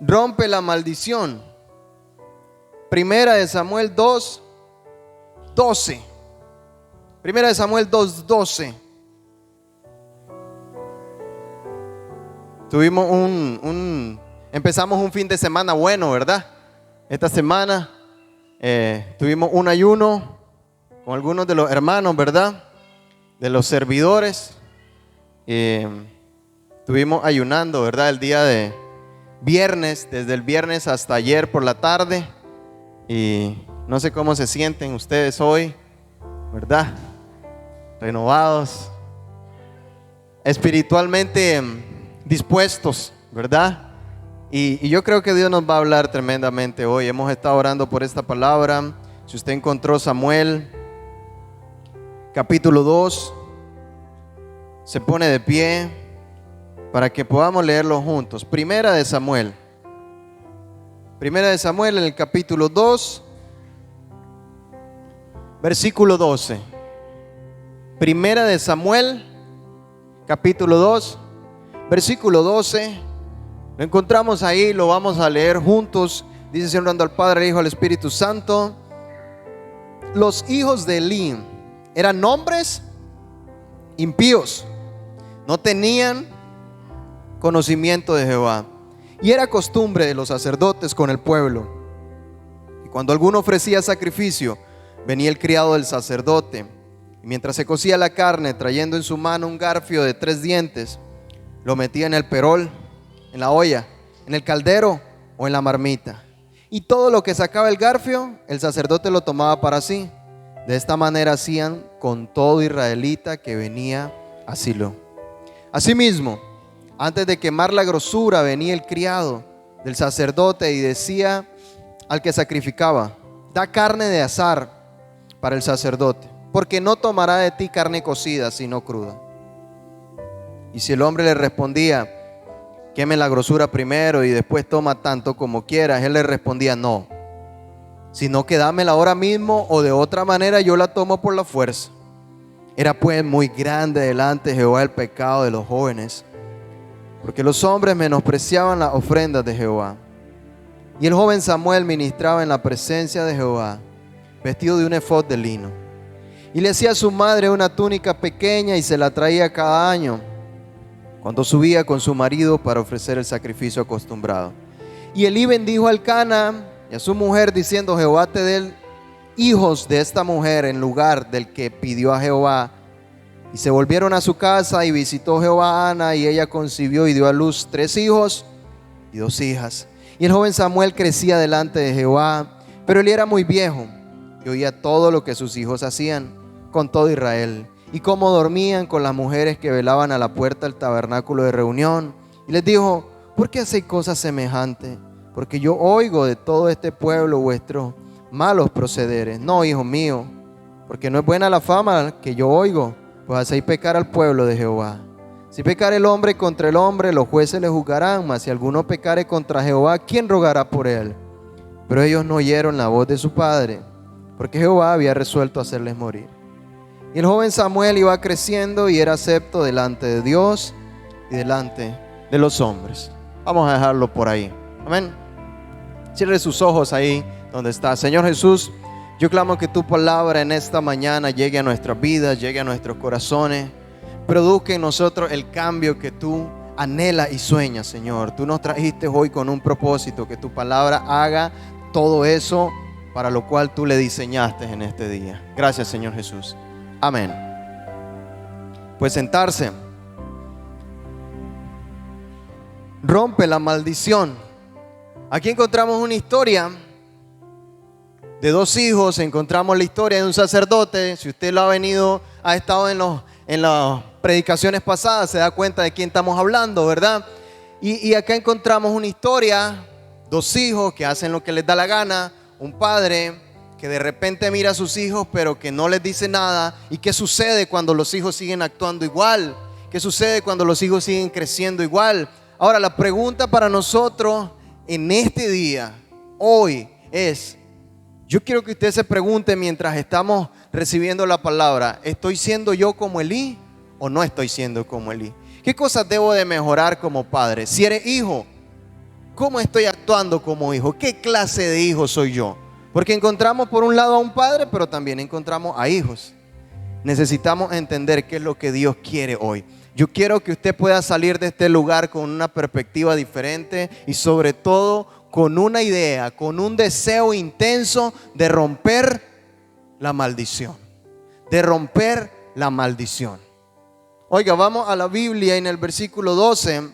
Rompe la maldición. Primera de Samuel 2:12. Primera de Samuel 2:12. Empezamos un fin de semana bueno, ¿verdad? Esta semana tuvimos un ayuno con algunos de los hermanos, ¿verdad? De los servidores. Estuvimos ayunando, ¿verdad? El día de viernes, desde el viernes hasta ayer por la tarde. Y no sé cómo se sienten ustedes hoy, ¿verdad? Renovados, espiritualmente dispuestos, ¿verdad? Y yo creo que Dios nos va a hablar tremendamente hoy. Hemos estado orando por esta palabra. Si usted encontró Samuel, capítulo 2, se pone de pie para que podamos leerlo juntos. Primera de Samuel en el capítulo 2, versículo 12. Primera de Samuel, capítulo 2, versículo 12. Lo encontramos ahí, lo vamos a leer juntos. Dice: honrando al Padre, al Hijo, al Espíritu Santo. Los hijos de Elí eran hombres impíos, no tenían conocimiento de Jehová, y era costumbre de los sacerdotes con el pueblo. Y cuando alguno ofrecía sacrificio, venía el criado del sacerdote, y mientras se cocía la carne, trayendo en su mano un garfio de 3 dientes, lo metía en el perol, en la olla, en el caldero o en la marmita. Y todo lo que sacaba el garfio, el sacerdote lo tomaba para sí. De esta manera hacían con todo israelita que venía a Silo. Asimismo, antes de quemar la grosura, venía el criado del sacerdote y decía al que sacrificaba: da carne de asar para el sacerdote, porque no tomará de ti carne cocida, sino cruda. Y si el hombre le respondía: queme la grosura primero y después toma tanto como quieras, él le respondía: no, sino que dámela ahora mismo, o de otra manera yo la tomo por la fuerza. Era pues muy grande delante de Jehová el pecado de los jóvenes, porque los hombres menospreciaban las ofrendas de Jehová. Y el joven Samuel ministraba en la presencia de Jehová, vestido de un efod de lino. Y le hacía a su madre una túnica pequeña y se la traía cada año, cuando subía con su marido para ofrecer el sacrificio acostumbrado. Y Elí bendijo a Elcana y a su mujer, diciendo: Jehová te dé hijos de esta mujer en lugar del que pidió a Jehová. Y se volvieron a su casa, y visitó Jehová a Ana, y ella concibió y dio a luz 3 hijos y 2 hijas. Y el joven Samuel crecía delante de Jehová, pero él era muy viejo, y oía todo lo que sus hijos hacían con todo Israel, y cómo dormían con las mujeres que velaban a la puerta del tabernáculo de reunión. Y les dijo: ¿por qué hacéis cosas semejantes? Porque yo oigo de todo este pueblo vuestros malos procederes. No, hijo mío, porque no es buena la fama que yo oigo, pues hacéis pecar al pueblo de Jehová. Si pecare el hombre contra el hombre, los jueces le juzgarán, mas si alguno pecare contra Jehová, ¿quién rogará por él? Pero ellos no oyeron la voz de su padre, porque Jehová había resuelto hacerles morir. Y el joven Samuel iba creciendo y era acepto delante de Dios y delante de los hombres. Vamos a dejarlo por ahí. Amén. Cierre sus ojos ahí donde está. Señor Jesús, yo clamo que tu palabra en esta mañana llegue a nuestras vidas, llegue a nuestros corazones, produzca en nosotros el cambio que tú anhelas y sueñas, Señor. Tú nos trajiste hoy con un propósito, que tu palabra haga todo eso para lo cual tú le diseñaste en este día. Gracias, Señor Jesús. Amén. Pues sentarse. Rompe la maldición. Aquí encontramos una historia de 2 hijos. Encontramos la historia de un sacerdote. Si usted ha estado en las predicaciones pasadas, se da cuenta de quién estamos hablando, ¿verdad? Y acá encontramos una historia, 2 hijos que hacen lo que les da la gana, un padre que de repente mira a sus hijos pero que no les dice nada. ¿Y qué sucede cuando los hijos siguen actuando igual? ¿Qué sucede cuando los hijos siguen creciendo igual? Ahora, la pregunta para nosotros en este día, hoy, es: yo quiero que usted se pregunte mientras estamos recibiendo la palabra: ¿estoy siendo yo como Elí o no estoy siendo como Elí? ¿Qué cosas debo de mejorar como padre? Si eres hijo, ¿Cómo estoy actuando como hijo? ¿Qué clase de hijo soy yo? Porque encontramos por un lado a un padre, pero también encontramos a hijos. Necesitamos entender qué es lo que Dios quiere hoy. Yo quiero que usted pueda salir de este lugar con una perspectiva diferente y sobre todo con una idea, con un deseo intenso de romper la maldición. De romper la maldición. Oiga, vamos a la Biblia en el versículo 12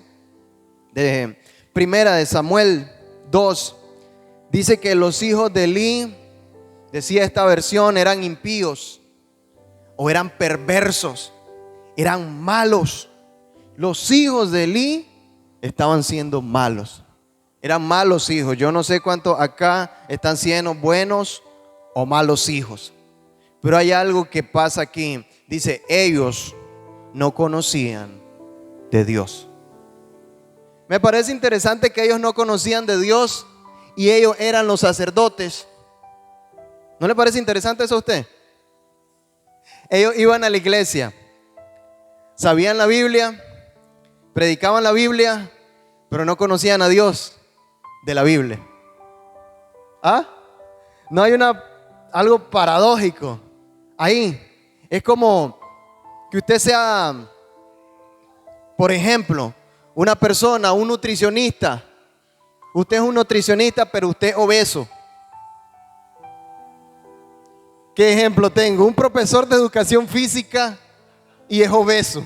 de Primera de Samuel 2. Dice que los hijos de Elí, decía esta versión, eran impíos o eran perversos, eran malos. Los hijos de Elí estaban siendo malos. Eran malos hijos. Yo no sé cuántos acá están siendo buenos o malos hijos. Pero hay algo que pasa aquí. Dice, ellos no conocían de Dios. Me parece interesante que ellos no conocían de Dios y ellos eran los sacerdotes. ¿No le parece interesante eso a usted? Ellos iban a la iglesia, sabían la Biblia, predicaban la Biblia, pero no conocían a Dios de la Biblia. ¿Ah? No hay algo paradójico ahí. Es como que usted sea, por ejemplo, una persona, un nutricionista. Usted es un nutricionista, pero usted es obeso. ¿Qué ejemplo tengo? Un profesor de educación física y es obeso.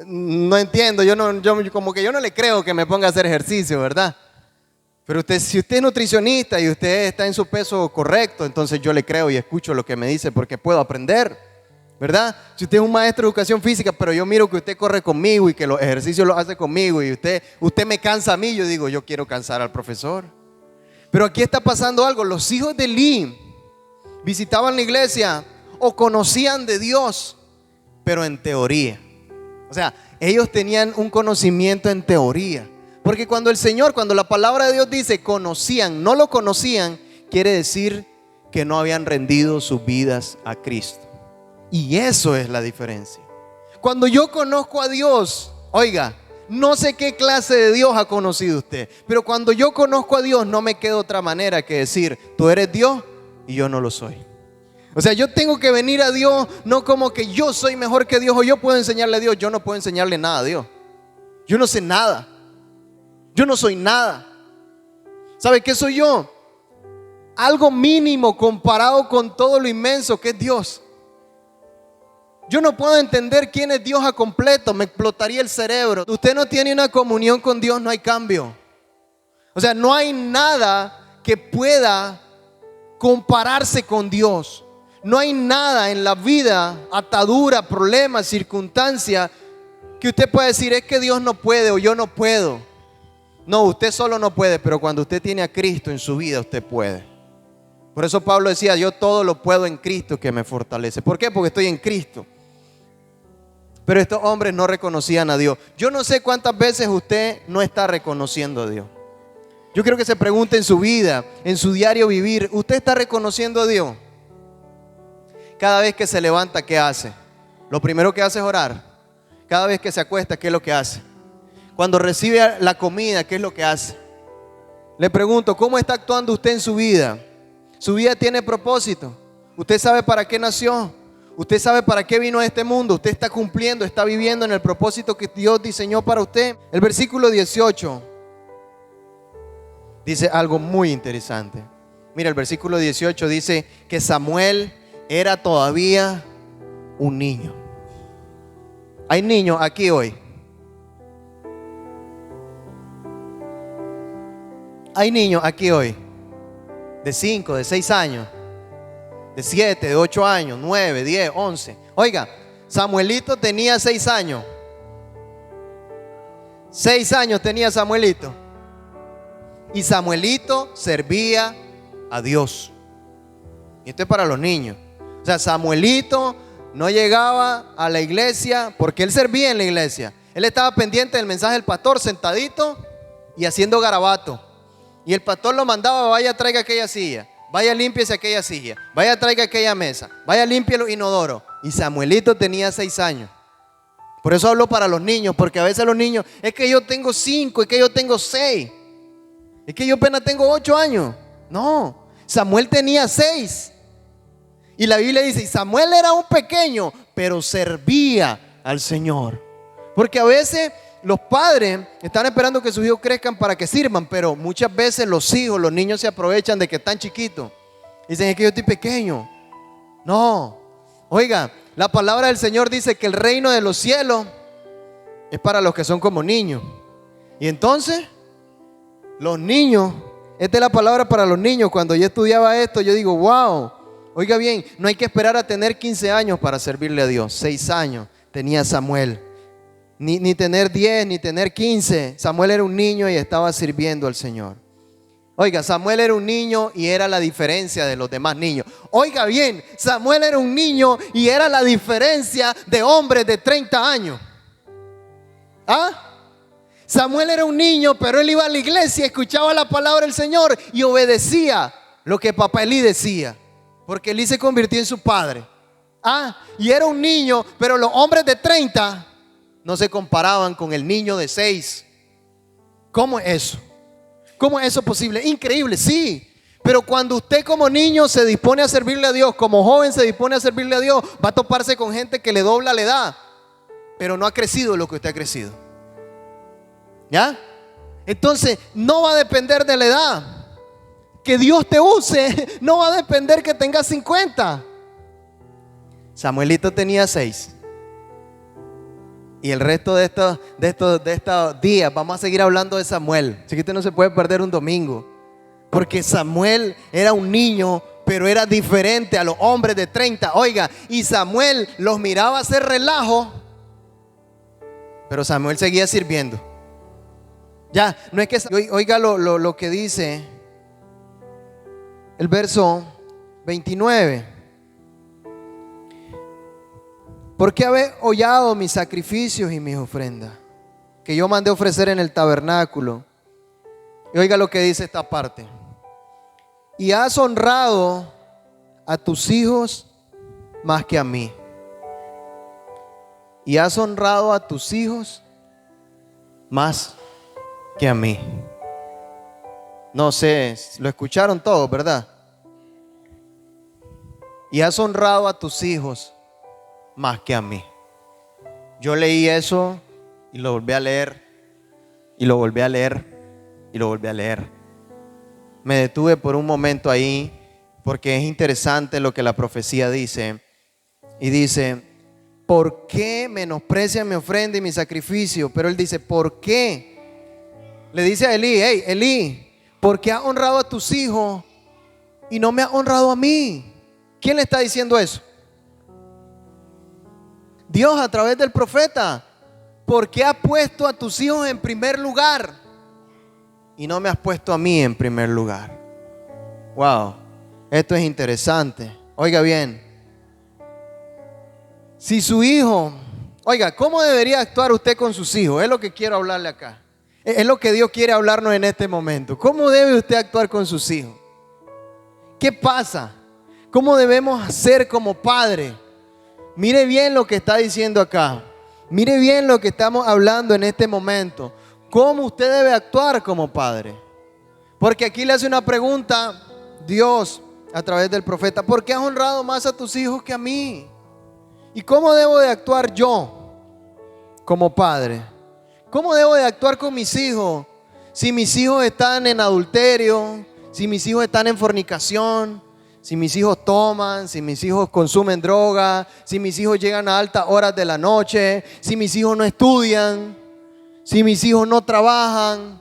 No entiendo, yo como que yo no le creo que me ponga a hacer ejercicio, ¿verdad? Pero si usted es nutricionista y usted está en su peso correcto, entonces yo le creo y escucho lo que me dice porque puedo aprender, ¿verdad? Si usted es un maestro de educación física, pero yo miro que usted corre conmigo y que los ejercicios los hace conmigo y usted me cansa a mí, yo digo, yo quiero cansar al profesor. Pero aquí está pasando algo. Los hijos de Elí visitaban la iglesia o conocían de Dios, pero en teoría. O sea, ellos tenían un conocimiento en teoría. Porque cuando la palabra de Dios dice conocían, no lo conocían, quiere decir que no habían rendido sus vidas a Cristo. Y eso es la diferencia. Cuando yo conozco a Dios, oiga, no sé qué clase de Dios ha conocido usted, pero cuando yo conozco a Dios no me queda otra manera que decir, tú eres Dios y yo no lo soy. O sea, yo tengo que venir a Dios no como que yo soy mejor que Dios o yo puedo enseñarle a Dios. Yo no puedo enseñarle nada a Dios. Yo no sé nada. Yo no soy nada. ¿Sabe qué soy yo? Algo mínimo comparado con todo lo inmenso que es Dios. Yo no puedo entender quién es Dios a completo. Me explotaría el cerebro. Usted no tiene una comunión con Dios, no hay cambio. O sea, no hay nada que pueda compararse con Dios. No hay nada en la vida, atadura, problema, circunstancia, que usted pueda decir es que Dios no puede o yo no puedo. No, usted solo no puede, pero cuando usted tiene a Cristo en su vida, usted puede. Por eso Pablo decía, yo todo lo puedo en Cristo que me fortalece. ¿Por qué? Porque estoy en Cristo. Pero estos hombres no reconocían a Dios. Yo no sé cuántas veces usted no está reconociendo a Dios. Yo quiero que se pregunte en su vida, en su diario vivir, ¿usted está reconociendo a Dios? Cada vez que se levanta, ¿qué hace? Lo primero que hace es orar. Cada vez que se acuesta, ¿qué es lo que hace? Cuando recibe la comida, ¿qué es lo que hace? Le pregunto, ¿cómo está actuando usted en su vida? ¿Su vida tiene propósito? ¿Usted sabe para qué nació? ¿Usted sabe para qué vino a este mundo? ¿Usted está cumpliendo, está viviendo en el propósito que Dios diseñó para usted? El versículo 18 dice algo muy interesante. Mira, el versículo 18 dice que Samuel era todavía un niño. Hay niños aquí hoy. Hay niños aquí hoy de 5, de 6 años, de 7, de 8 años, 9, 10, 11. Oiga, Samuelito tenía 6 años. 6 años tenía Samuelito. Y Samuelito servía a Dios. Y esto es para los niños. O sea, Samuelito no llegaba a la iglesia porque él servía en la iglesia. Él estaba pendiente del mensaje del pastor, sentadito y haciendo garabato. Y el pastor lo mandaba, vaya traiga aquella silla, vaya límpiese aquella silla, vaya traiga aquella mesa, vaya limpie los inodoros. Y Samuelito tenía 6 años. Por eso hablo para los niños, porque a veces los niños, es que yo tengo 5, es que yo tengo 6. Es que yo apenas tengo 8 años. No, Samuel tenía 6. Y la Biblia dice, y Samuel era un pequeño, pero servía al Señor. Porque a veces los padres están esperando que sus hijos crezcan para que sirvan, pero muchas veces los hijos, los niños se aprovechan de que están chiquitos. Dicen, es que yo estoy pequeño. No, oiga, la palabra del Señor dice que el reino de los cielos es para los que son como niños. Y entonces, los niños, esta es la palabra para los niños. Cuando yo estudiaba esto, yo digo, wow, oiga bien, no hay que esperar a tener 15 años para servirle a Dios. 6 años tenía Samuel. Ni tener 10, ni tener 15. Samuel era un niño y estaba sirviendo al Señor. Oiga, Samuel era un niño y era la diferencia de los demás niños. Oiga bien, Samuel era un niño y era la diferencia de hombres de 30 años. ¿Ah? Samuel era un niño, pero él iba a la iglesia, escuchaba la palabra del Señor y obedecía lo que papá Elí decía, porque Elí se convirtió en su padre. Y era un niño, pero los hombres de 30 no se comparaban con el niño de 6. ¿Cómo es eso? ¿Cómo es eso posible? Increíble, sí. Pero cuando usted como niño se dispone a servirle a Dios, como joven se dispone a servirle a Dios, va a toparse con gente que le dobla la edad, pero no ha crecido lo que usted ha crecido. ¿Ya? Entonces, no va a depender de la edad. Que Dios te use, no va a depender que tengas 50. Samuelito tenía 6. Y el resto de estos días vamos a seguir hablando de Samuel. Así que usted no se puede perder un domingo. Porque Samuel era un niño, pero era diferente a los hombres de 30. Oiga, y Samuel los miraba hacer relajo, pero Samuel seguía sirviendo. Ya, no es que... Oiga lo que dice el verso 29. ¿Por qué habéis hollado mis sacrificios y mis ofrendas que yo mandé ofrecer en el tabernáculo? Y oiga lo que dice esta parte. Y has honrado a tus hijos más que a mí. Y has honrado a tus hijos más que a mí. No sé, lo escucharon todos, ¿verdad? Y has honrado a tus hijos más que a mí. Yo leí eso y lo volví a leer y lo volví a leer y lo volví a leer. Me detuve por un momento ahí porque es interesante lo que la profecía dice. Y dice, ¿por qué menosprecian mi ofrenda y mi sacrificio? Pero él dice, ¿por qué? Le dice a Elí, hey, Elí, ¿por qué has honrado a tus hijos y no me has honrado a mí? ¿Quién le está diciendo eso? Dios a través del profeta. ¿Por qué has puesto a tus hijos en primer lugar y no me has puesto a mí en primer lugar? Wow, esto es interesante. Oiga bien, si su hijo, oiga, ¿cómo debería actuar usted con sus hijos? Es lo que quiero hablarle acá. Es lo que Dios quiere hablarnos en este momento. ¿Cómo debe usted actuar con sus hijos? ¿Qué pasa? ¿Cómo debemos hacer como padre? Mire bien lo que está diciendo acá. Mire bien lo que estamos hablando en este momento. ¿Cómo usted debe actuar como padre? Porque aquí le hace una pregunta Dios a través del profeta. ¿Por qué has honrado más a tus hijos que a mí? ¿Y cómo debo de actuar yo como padre? ¿Cómo debo de actuar con mis hijos? Si mis hijos están en adulterio, si mis hijos están en fornicación, si mis hijos toman, si mis hijos consumen droga, si mis hijos llegan a altas horas de la noche, si mis hijos no estudian, si mis hijos no trabajan.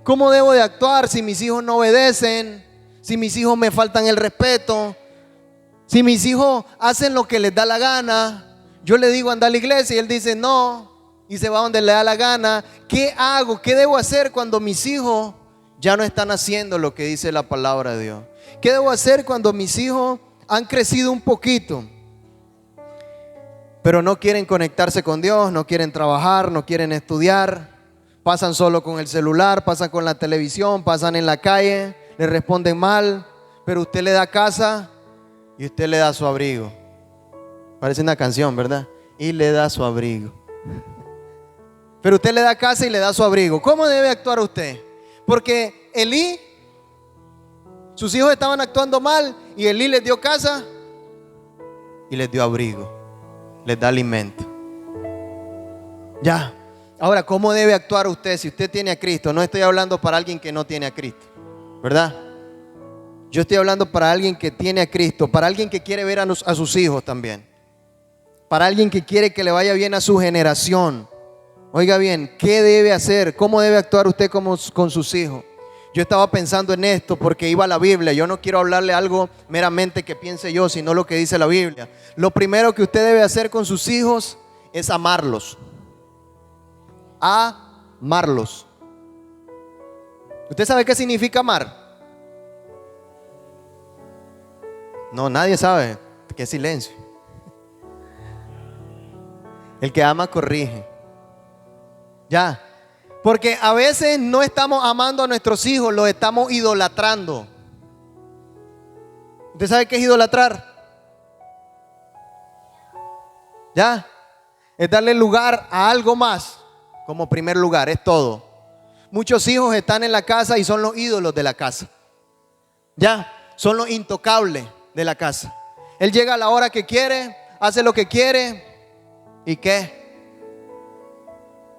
¿Cómo debo de actuar si mis hijos no obedecen? Si mis hijos me faltan el respeto, si mis hijos hacen lo que les da la gana. Yo le digo anda a la iglesia y él dice no y se va donde le da la gana. ¿Qué hago? ¿Qué debo hacer cuando mis hijos ya no están haciendo lo que dice la palabra de Dios? ¿Qué debo hacer cuando mis hijos han crecido un poquito, pero no quieren conectarse con Dios, no quieren trabajar, no quieren estudiar, pasan solo con el celular, pasan con la televisión, pasan en la calle, le responden mal, pero usted le da casa y usted le da su abrigo? Parece una canción, ¿verdad? Y le da su abrigo. pero usted le da casa y le da su abrigo. ¿Cómo debe actuar usted? Porque Elí, sus hijos estaban actuando mal y Elí les dio casa y les dio abrigo, les da alimento. Ya. Ahora, ¿cómo debe actuar usted si usted tiene a Cristo? No estoy hablando para alguien que no tiene a Cristo, ¿verdad? Yo estoy hablando para alguien que tiene a Cristo, para alguien que quiere ver a sus hijos también, para alguien que quiere que le vaya bien a su generación. Oiga bien, ¿qué debe hacer? ¿Cómo debe actuar usted con sus hijos? Yo estaba pensando en esto porque iba a la Biblia. Yo no quiero hablarle algo meramente que piense yo, sino lo que dice la Biblia. Lo primero que usted debe hacer con sus hijos es amarlos. Amarlos. ¿Usted sabe qué significa amar? No, nadie sabe. Qué silencio. El que ama corrige. Ya. Porque a veces no estamos amando a nuestros hijos, los estamos idolatrando. ¿Usted sabe qué es idolatrar? Ya. Es darle lugar a algo más como primer lugar, es todo. Muchos hijos están en la casa y son los ídolos de la casa. Ya, son los intocables de la casa. Él llega a la hora que quiere, hace lo que quiere. ¿Y qué?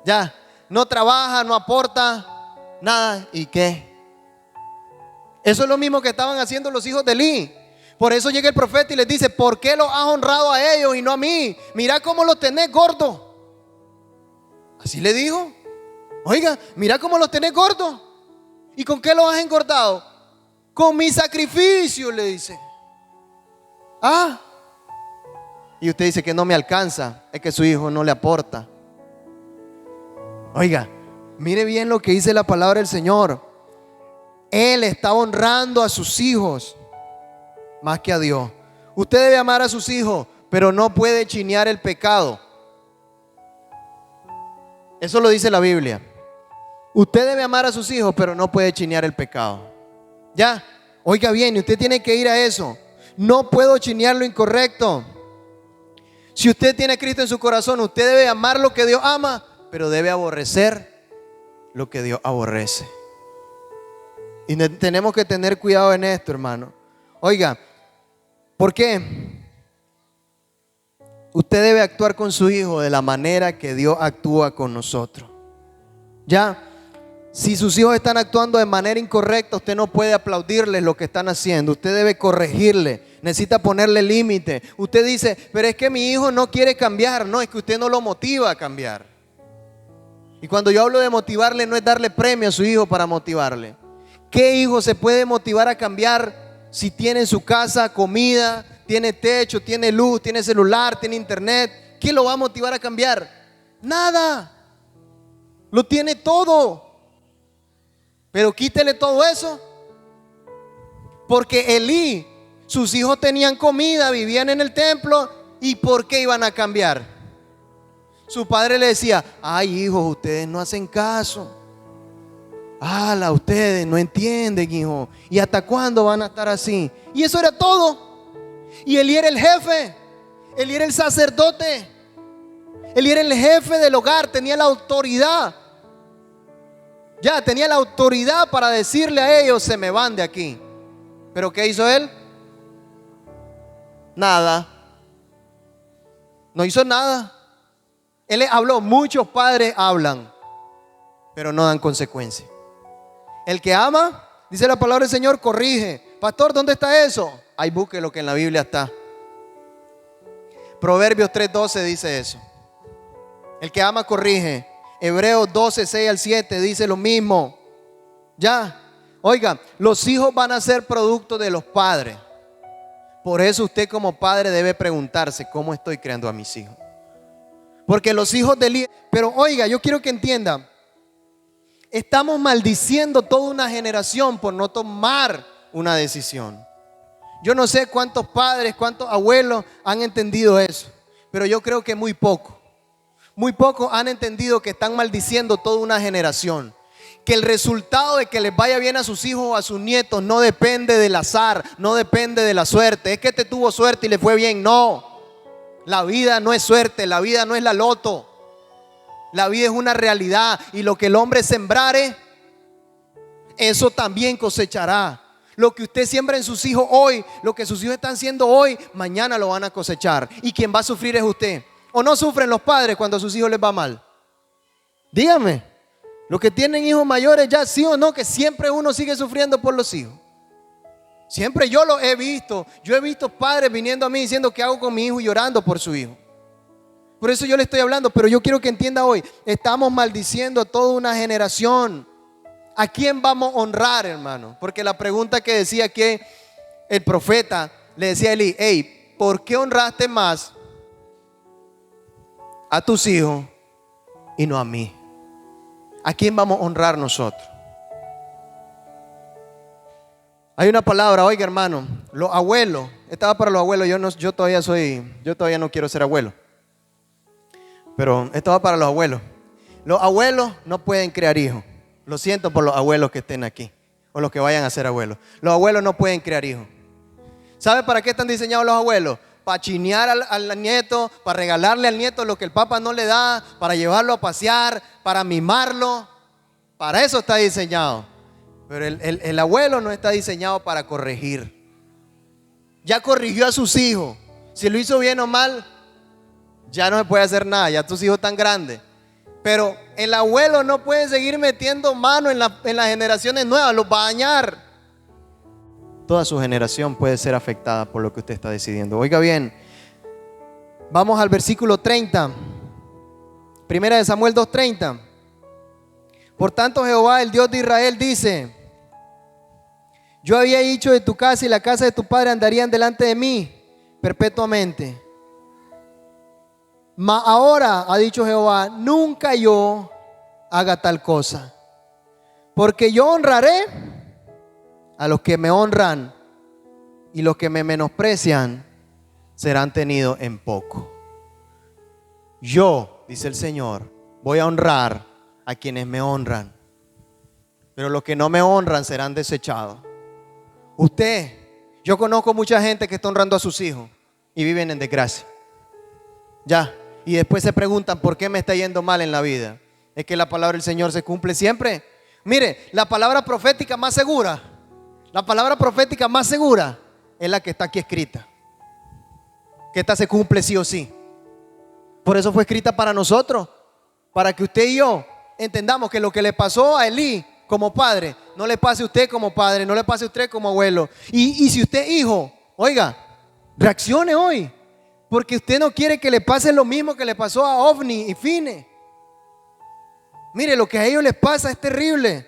Ya, no trabaja, no aporta nada. ¿Y qué? Eso es lo mismo que estaban haciendo los hijos de Elí. Por eso llega el profeta y les dice: ¿por qué los has honrado a ellos y no a mí? Mira cómo los tenés gordos. Así le dijo. Oiga, mira cómo los tenés gordos. ¿Y con qué los has engordado? Con mi sacrificio, le dice. Y usted dice que no me alcanza. Es que su hijo no le aporta. Oiga, mire bien lo que dice la palabra del Señor. Él está honrando a sus hijos más que a Dios. Usted debe amar a sus hijos, pero no puede chinear el pecado. Eso lo dice la Biblia. Usted debe amar a sus hijos, pero no puede chinear el pecado. Ya, oiga bien, usted tiene que ir a eso. No puedo chinear lo incorrecto. Si usted tiene a Cristo en su corazón, usted debe amar lo que Dios ama, pero debe aborrecer lo que Dios aborrece. Y tenemos que tener cuidado en esto, hermano. Oiga, ¿por qué? Usted debe actuar con su hijo de la manera que Dios actúa con nosotros. Ya, si sus hijos están actuando de manera incorrecta, usted no puede aplaudirles lo que están haciendo. Usted debe corregirle, necesita ponerle límite. Usted dice: pero es que mi hijo no quiere cambiar. No, es que usted no lo motiva a cambiar. Y cuando yo hablo de motivarle, no es darle premio a su hijo para motivarle. ¿Qué hijo se puede motivar a cambiar si tiene en su casa comida, tiene techo, tiene luz, tiene celular, tiene internet? ¿Quién lo va a motivar a cambiar? Nada. Lo tiene todo. Pero quítele todo eso. Porque Elí, sus hijos tenían comida, vivían en el templo. ¿Y por qué iban a cambiar? Su padre le decía: ay, hijos, ustedes no hacen caso. Ustedes no entienden, hijo. ¿Y hasta cuándo van a estar así? Y eso era todo. Y Elí era el jefe. Elí era el sacerdote. Elí era el jefe del hogar. Tenía la autoridad. Ya, tenía la autoridad para decirle a ellos: se me van de aquí. ¿Pero qué hizo él? Nada. No hizo nada. Él habló. Muchos padres hablan, pero no dan consecuencias. El que ama, dice la palabra del Señor, corrige. Pastor, ¿dónde está eso? Ahí busque lo que en la Biblia está. Proverbios 3:12 dice eso. El que ama corrige. Hebreos 12:6-7 dice lo mismo. Ya, oiga, los hijos van a ser producto de los padres. Por eso usted como padre debe preguntarse: ¿cómo estoy creando a mis hijos? Porque los hijos de Elí. Pero oiga, yo quiero que entienda: estamos maldiciendo toda una generación por no tomar una decisión. Yo no sé cuántos padres, cuántos abuelos han entendido eso, pero yo creo que muy pocos han entendido que están maldiciendo toda una generación. Que el resultado de que les vaya bien a sus hijos o a sus nietos no depende del azar, no depende de la suerte. Es que te tuvo suerte y le fue bien. No, la vida no es suerte, la vida no es la loto. La vida es una realidad y lo que el hombre sembrare, eso también cosechará. Lo que usted siembra en sus hijos hoy, lo que sus hijos están haciendo hoy, mañana lo van a cosechar. Y quien va a sufrir es usted. ¿O no sufren los padres cuando a sus hijos les va mal? Dígame, los que tienen hijos mayores ya, sí o no, que siempre uno sigue sufriendo por los hijos. Siempre yo lo he visto. Yo he visto padres viniendo a mí diciendo qué hago con mi hijo y llorando por su hijo. Por eso yo le estoy hablando, pero yo quiero que entienda hoy, estamos maldiciendo a toda una generación. ¿A quién vamos a honrar, hermano? Porque la pregunta que decía que el profeta le decía a Elí, hey, ¿por qué honraste más a tus hijos y no a mí? ¿A quién vamos a honrar nosotros? Hay una palabra, oiga hermano, los abuelos, estaba para los abuelos, yo todavía no quiero ser abuelo, pero esto va para los abuelos. Los abuelos no pueden crear hijos. Lo siento por los abuelos que estén aquí o los que vayan a ser abuelos. Los abuelos no pueden crear hijos. ¿Sabe para qué están diseñados los abuelos? Para chinear al nieto, para regalarle al nieto lo que el papá no le da, para llevarlo a pasear, para mimarlo. Para eso está diseñado. Pero el abuelo no está diseñado para corregir. Ya corrigió a sus hijos. Si lo hizo bien o mal, ya no se puede hacer nada. Ya tus hijos están grandes. Pero el abuelo no puede seguir metiendo mano en las generaciones nuevas, los va a dañar. Toda su generación puede ser afectada por lo que usted está decidiendo. Oiga bien, vamos al versículo 30. Primera de Samuel 2:30. Por tanto Jehová, el Dios de Israel, dice: yo había dicho, de tu casa y la casa de tu padre andarían delante de mí perpetuamente. Mas ahora, ha dicho Jehová, nunca yo haga tal cosa. Porque yo honraré a los que me honran, y los que me menosprecian serán tenidos en poco. Yo, dice el Señor, voy a honrar a quienes me honran, pero los que no me honran serán desechados. Yo conozco mucha gente que está honrando a sus hijos y viven en desgracia. Ya. Y después se preguntan por qué me está yendo mal en la vida. Es que la palabra del Señor se cumple siempre. Mire, la palabra profética más segura es la que está aquí escrita. Que esta se cumple sí o sí. Por eso fue escrita para nosotros, para que usted y yo entendamos que lo que le pasó a Elí como padre, no le pase a usted como padre, no le pase a usted como abuelo. Y si usted hijo, oiga, reaccione hoy. Porque usted no quiere que le pase lo mismo que le pasó a Ofni y Fine. Mire, lo que a ellos les pasa es terrible.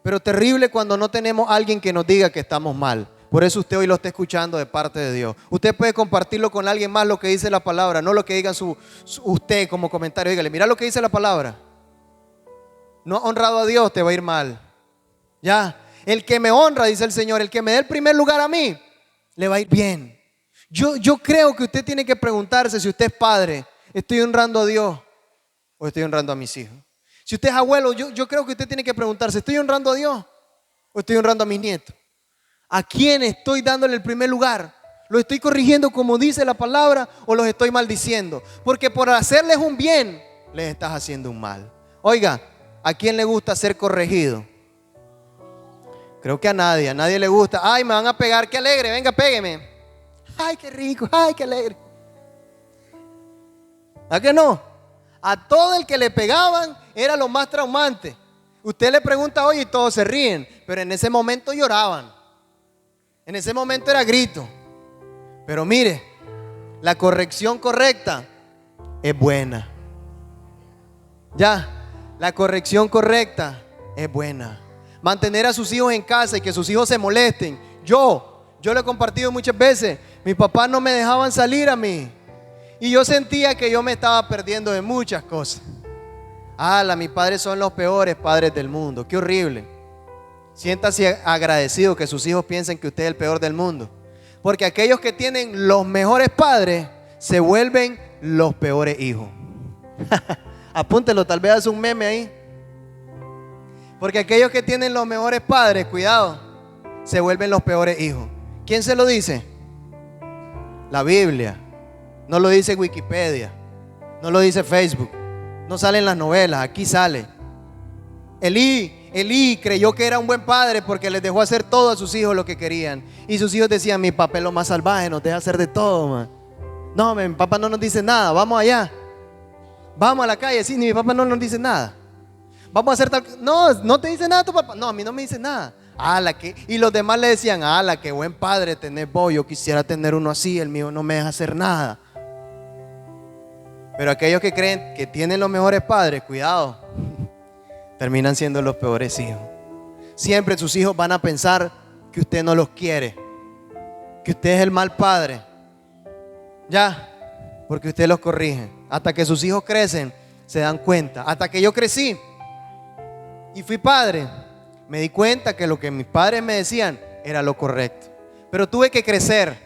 Pero terrible cuando no tenemos a alguien que nos diga que estamos mal. Por eso usted hoy lo está escuchando de parte de Dios. Usted puede compartirlo con alguien más, lo que dice la palabra, no lo que diga usted como comentario. Dígale, mira lo que dice la palabra. No ha honrado a Dios, te va a ir mal. Ya, el que me honra, dice el Señor, el que me dé el primer lugar a mí, le va a ir bien. Yo creo que usted tiene que preguntarse, si usted es padre, ¿estoy honrando a Dios o estoy honrando a mis hijos? Si usted es abuelo, yo creo que usted tiene que preguntarse, ¿estoy honrando a Dios o estoy honrando a mis nietos? ¿A quién estoy dándole el primer lugar? ¿Lo estoy corrigiendo como dice la palabra o los estoy maldiciendo? Porque por hacerles un bien, les estás haciendo un mal. Oiga, ¿a quién le gusta ser corregido? Creo que a nadie le gusta. Ay, me van a pegar, qué alegre, venga, pégueme. Ay, qué rico, ay, qué alegre. ¿A qué no? A todo el que le pegaban era lo más traumante. Usted le pregunta hoy y todos se ríen, pero en ese momento lloraban. En ese momento era grito. Pero mire, la corrección correcta es buena. Ya, la corrección correcta es buena. Mantener a sus hijos en casa y que sus hijos se molesten. Yo lo he compartido muchas veces. Mis papás no me dejaban salir a mí. Y yo sentía que yo me estaba perdiendo de muchas cosas. Mis padres son los peores padres del mundo. Qué horrible. Siéntase agradecido que sus hijos piensen que usted es el peor del mundo. Porque aquellos que tienen los mejores padres se vuelven los peores hijos. Apúntelo, tal vez hace un meme ahí. Porque aquellos que tienen los mejores padres, cuidado, se vuelven los peores hijos. ¿Quién se lo dice? La Biblia. No lo dice Wikipedia. No lo dice Facebook. No sale en las novelas, aquí sale. Elí creyó que era un buen padre porque les dejó hacer todo a sus hijos lo que querían. Y sus hijos decían, mi papá es lo más salvaje, nos deja hacer de todo, man. No, mi papá no nos dice nada, vamos allá. Vamos a la calle, sí, ni mi papá no nos dice nada. Vamos a hacer tal. No, no te dice nada tu papá. No, a mí no me dice nada. Y los demás le decían, qué buen padre tenés vos, yo quisiera tener uno así, el mío no me deja hacer nada. Pero aquellos que creen que tienen los mejores padres, cuidado, terminan siendo los peores hijos. Siempre sus hijos van a pensar que usted no los quiere, que usted es el mal padre. Ya, porque usted los corrige. Hasta que sus hijos crecen, se dan cuenta. Hasta que yo crecí y fui padre, me di cuenta que lo que mis padres me decían era lo correcto. Pero tuve que crecer.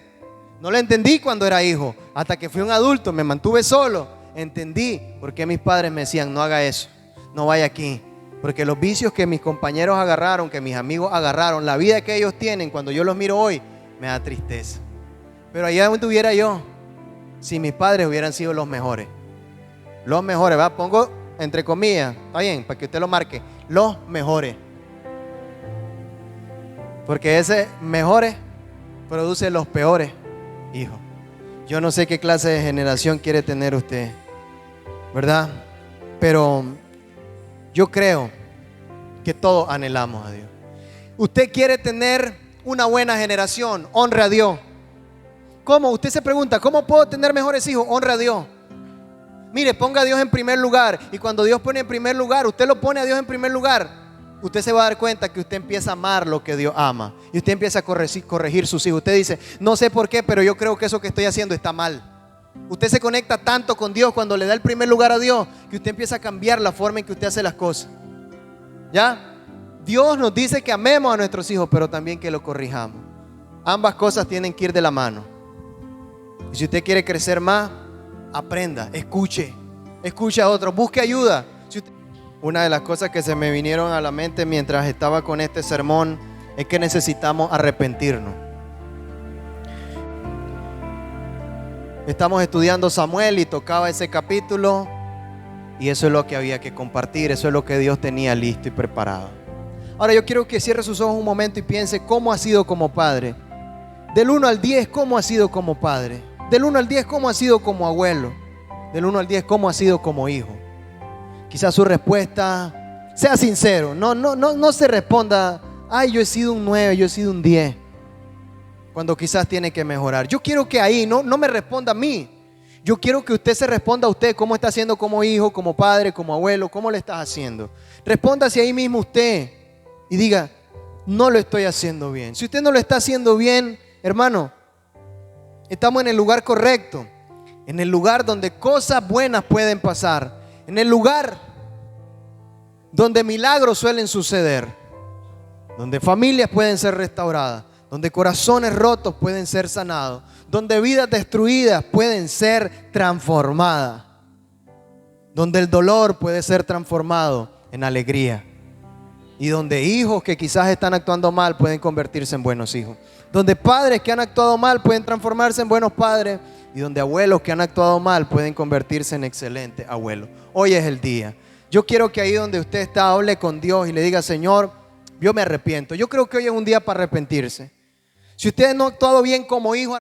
No lo entendí cuando era hijo. Hasta que fui un adulto, me mantuve solo. Entendí por qué mis padres me decían, no haga eso, no vaya aquí. Porque los vicios que mis compañeros agarraron, que mis amigos agarraron, la vida que ellos tienen, cuando yo los miro hoy, me da tristeza. Pero allá donde estuviera yo, si mis padres hubieran sido los mejores, ¿va? Pongo entre comillas, está bien, para que usted lo marque, los mejores. Porque ese mejores produce los peores hijos. Yo no sé qué clase de generación quiere tener usted, ¿verdad? Pero yo creo que todos anhelamos a Dios. Usted quiere tener una buena generación, honre a Dios. ¿Cómo? Usted se pregunta, ¿cómo puedo tener mejores hijos? Honre a Dios. Mire, ponga a Dios en primer lugar. Y cuando Dios pone en primer lugar, usted lo pone a Dios en primer lugar, usted se va a dar cuenta que usted empieza a amar lo que Dios ama. Y usted empieza a corregir sus hijos. Usted dice, no sé por qué, pero yo creo que eso que estoy haciendo está mal. Usted se conecta tanto con Dios cuando le da el primer lugar a Dios, que usted empieza a cambiar la forma en que usted hace las cosas. ¿Ya? Dios nos dice que amemos a nuestros hijos, pero también que lo corrijamos. Ambas cosas tienen que ir de la mano. Y si usted quiere crecer más, aprenda, escuche a otros, busque ayuda. Una de las cosas que se me vinieron a la mente mientras estaba con este sermón es que necesitamos arrepentirnos. Estamos estudiando Samuel y tocaba ese capítulo, y eso es lo que había que compartir, eso es lo que Dios tenía listo y preparado. Ahora yo quiero que cierre sus ojos un momento y piense cómo ha sido como padre. Del 1 al 10, ¿cómo ha sido como padre? Del 1 al 10, ¿cómo ha sido como abuelo? Del 1 al 10, ¿cómo ha sido como hijo? Quizás su respuesta sea sincero. No se responda, yo he sido un 9, yo he sido un 10. Cuando quizás tiene que mejorar. Yo quiero que ahí no me responda a mí. Yo quiero que usted se responda a usted. ¿Cómo está haciendo como hijo, como padre, como abuelo? ¿Cómo le estás haciendo? Respóndase ahí mismo usted y diga, no lo estoy haciendo bien. Si usted no lo está haciendo bien, hermano, estamos en el lugar correcto, en el lugar donde cosas buenas pueden pasar, en el lugar donde milagros suelen suceder, donde familias pueden ser restauradas, donde corazones rotos pueden ser sanados, donde vidas destruidas pueden ser transformadas, donde el dolor puede ser transformado en alegría, y donde hijos que quizás están actuando mal pueden convertirse en buenos hijos, donde padres que han actuado mal pueden transformarse en buenos padres, y donde abuelos que han actuado mal pueden convertirse en excelentes abuelos. Hoy es el día. Yo quiero que ahí donde usted está hable con Dios y le diga, Señor, yo me arrepiento. Yo creo que hoy es un día para arrepentirse. Si usted no ha actuado bien como hijo,